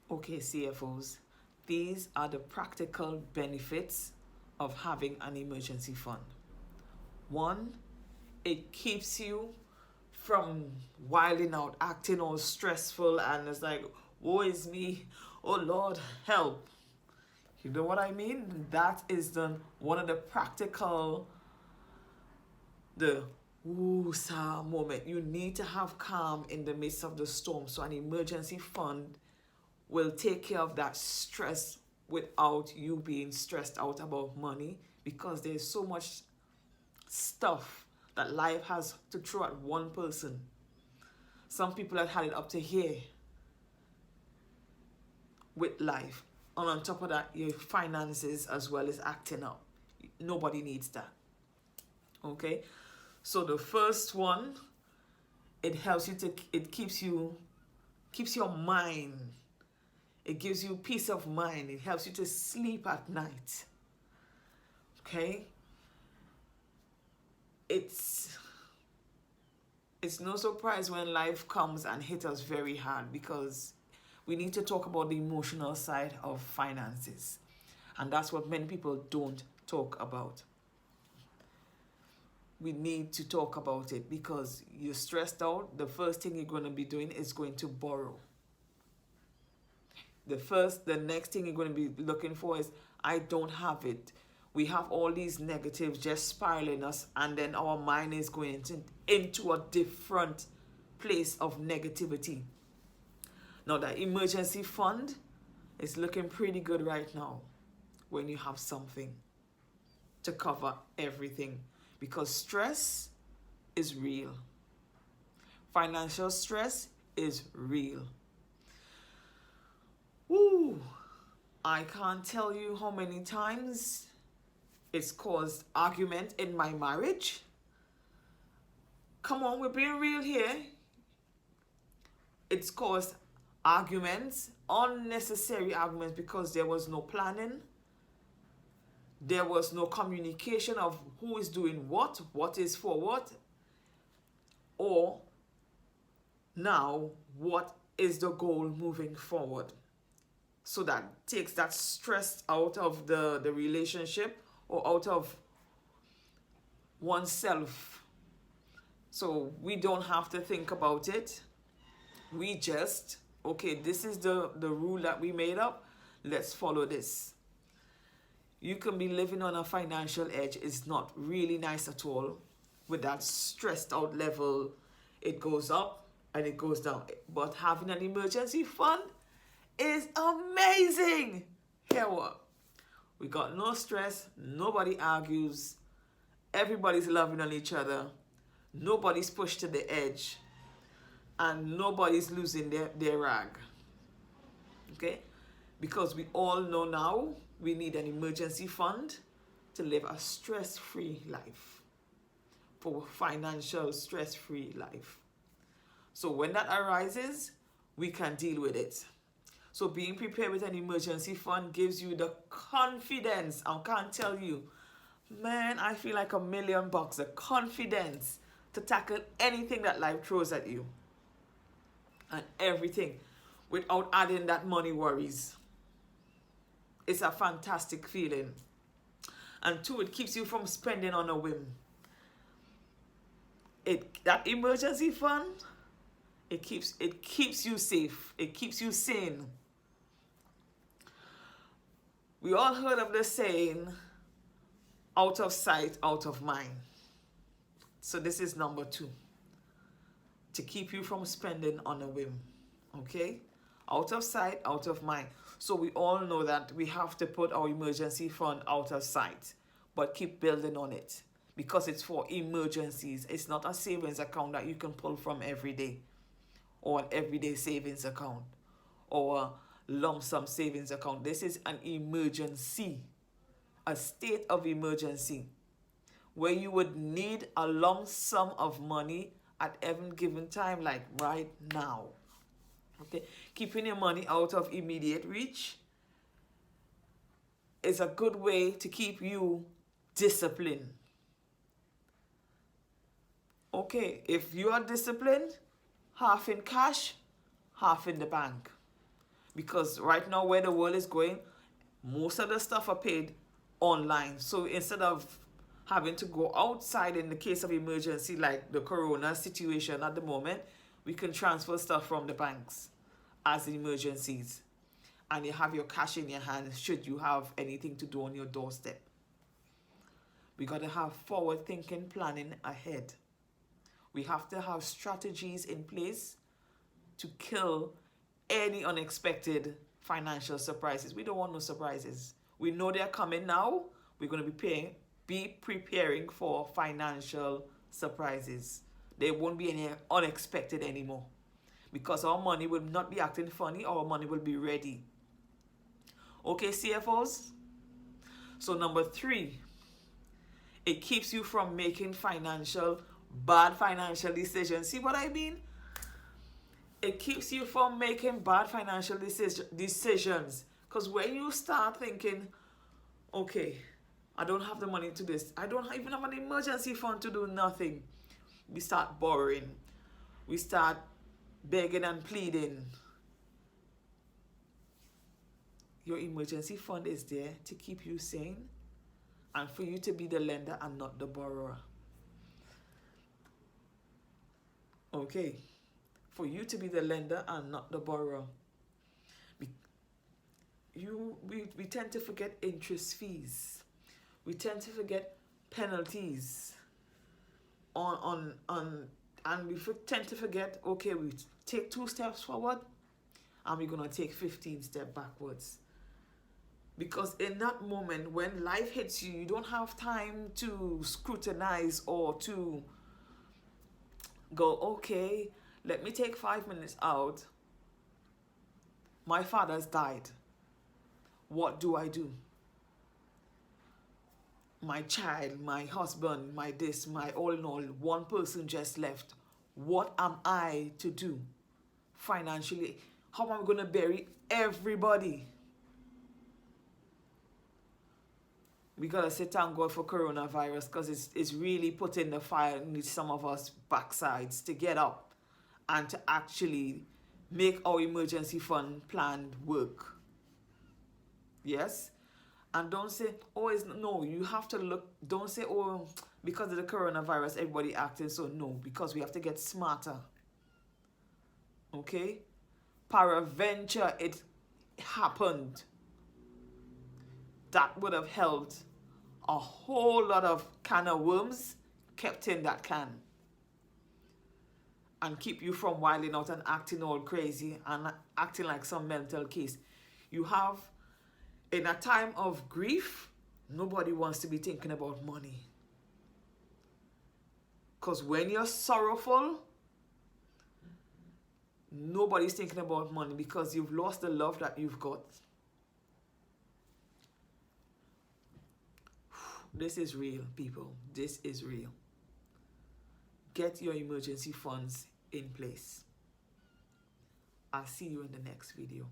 Okay, CFOs, these are the practical benefits of having an emergency fund. One, it keeps you from wilding out, acting all stressful, and it's like, woe is me, oh Lord, help. You know what I mean? That is the one of the practical, the woo-sa moment. You need to have calm in the midst of the storm. So an emergency fund will take care of that stress without you being stressed out about money, because there's so much stuff that life has to throw at one person. Some people have had it up to here with life. And on top of that, your finances as well is acting up. Nobody needs that. Okay? So the first one, it helps you to, it keeps your mind. It gives you peace of mind. It helps you to sleep at night. Okay? It's no surprise when life comes and hits us very hard, because we need to talk about the emotional side of finances. And that's what many people don't talk about. We need to talk about it, because you're stressed out. The first thing you're going to be doing is going to borrow. The next thing you're going to be looking for is, I don't have it. We have all these negatives just spiraling us, and then our mind is going into a different place of negativity. Now, the emergency fund is looking pretty good right now when you have something to cover everything, because stress is real. Financial stress is real. Woo! I can't tell you how many times it's caused argument in my marriage. Come on, we're being real here. It's caused arguments, unnecessary arguments, because there was no planning. There was no communication of who is doing what is for what, or now what is the goal moving forward. So that takes that stress out of the relationship, or out of oneself. So we don't have to think about it. We just, okay, this is the rule that we made up. Let's follow this. You can be living on a financial edge. It's not really nice at all. With that stressed out level, it goes up and it goes down. But having an emergency fund is amazing. Hear what? We got no stress. Nobody argues. Everybody's loving on each other. Nobody's pushed to the edge. And nobody's losing their rag. Okay? Because we all know now we need an emergency fund to live a stress-free life. For financial stress-free life. So when that arises, we can deal with it. So being prepared with an emergency fund gives you the confidence. I can't tell you, man, I feel like $1 million. The confidence to tackle anything that life throws at you. And everything, without adding that money worries. It's a fantastic feeling. And two, it keeps you from spending on a whim. That emergency fund, it keeps you safe. It keeps you sane. We all heard of the saying, out of sight, out of mind. So this is number 2. To keep you from spending on a whim. Okay? Out of sight, out of mind. So we all know that we have to put our emergency fund out of sight, but keep building on it, because it's for emergencies. It's not a savings account that you can pull from every day, or an everyday savings account, or a lump sum savings account. This is an emergency, a state of emergency, where you would need a lump sum of money at every given time, like right now. Okay, keeping your money out of immediate reach is a good way to keep you disciplined. Okay, if you are disciplined, half in cash, half in the bank. Because right now where the world is going, most of the stuff are paid online. So instead of having to go outside in the case of emergency like the corona situation at the moment, we can transfer stuff from the banks as emergencies. And you have your cash in your hand should you have anything to do on your doorstep. We got to have forward thinking planning ahead. We have to have strategies in place to kill any unexpected financial surprises. We don't want no surprises. We know they're coming now. We're going to be preparing for financial surprises. There won't be any unexpected anymore because our money will not be acting funny. Our money will be ready. Okay, CFOs? So number 3, it keeps you from making bad financial decisions. See what I mean? It keeps you from making bad financial decisions. Because when you start thinking, okay, I don't have the money to this, I don't even have an emergency fund to do nothing, we start borrowing. We start begging and pleading. Your emergency fund is there to keep you sane and for you to be the lender and not the borrower. Okay. For you to be the lender and not the borrower. We tend to forget interest fees. We tend to forget penalties and we tend to forget, okay, we take 2 steps forward and we're going to take 15 steps backwards. Because in that moment when life hits you, you don't have time to scrutinize or to go, okay, let me take 5 minutes out. My father's died. What do I do? My child, my husband, my this, my all in all, one person just left. What am I to do financially? How am I going to bury everybody? We got to say thank God for coronavirus because it's really putting the fire in some of us backsides to get up and to actually make our emergency fund plan work. Yes? And don't say, oh, no, you have to look, don't say, oh, because of the coronavirus, everybody acting so. No, because we have to get smarter. Okay? Peradventure, it happened. That would have held a whole lot of can of worms kept in that can. And keep you from wilding out and acting all crazy and acting like some mental case. You have, in a time of grief, nobody wants to be thinking about money. Because when you're sorrowful, nobody's thinking about money because you've lost the love that you've got. This is real, people. This is real. Get your emergency funds in place. I'll see you in the next video.